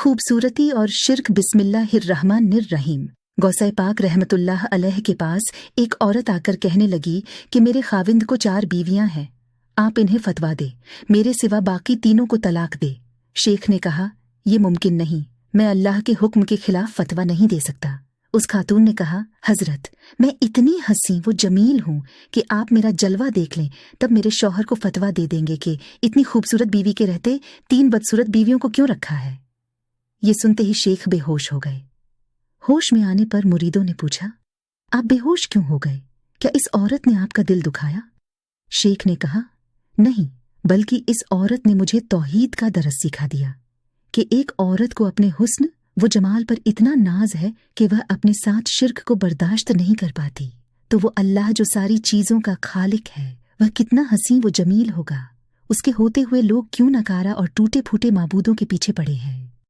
खूबसूरती और शिर्क। बिस्मिल्लाहिर्रहमानिर्रहीम। गौसे पाक रहमतुल्लाह अलैह के पास एक औरत आकर कहने लगी कि मेरे खाविंद को 4 बीवियां हैं, आप इन्हें फतवा दे, मेरे सिवा बाकी तीनों को तलाक दे। शेख ने कहा, ये मुमकिन नहीं, मैं अल्लाह के हुक्म के खिलाफ फतवा नहीं दे सकता। उस खातून ने कहा, हजरत, मैं इतनी हसी वो जमील हूँ कि आप मेरा जलवा देख लें, तब मेरे शौहर को फतवा दे देंगे कि इतनी खूबसूरत बीवी के रहते 3 बदसूरत बीवियों को क्यों रखा है। ये सुनते ही शेख बेहोश हो गए। होश में आने पर मुरीदों ने पूछा, आप बेहोश क्यों हो गए? क्या इस औरत ने आपका दिल दुखाया? शेख ने कहा, नहीं, बल्कि इस औरत ने मुझे तौहीद का दरस सिखा दिया कि एक औरत को अपने हुस्न वो जमाल पर इतना नाज है कि वह अपने साथ शिर्क को बर्दाश्त नहीं कर पाती, तो वो अल्लाह जो सारी चीजों का खालिक है, वह कितना हसी वो जमील होगा। उसके होते हुए लोग क्यों नकारा और टूटे फूटे माबूदों के पीछे पड़े हैं।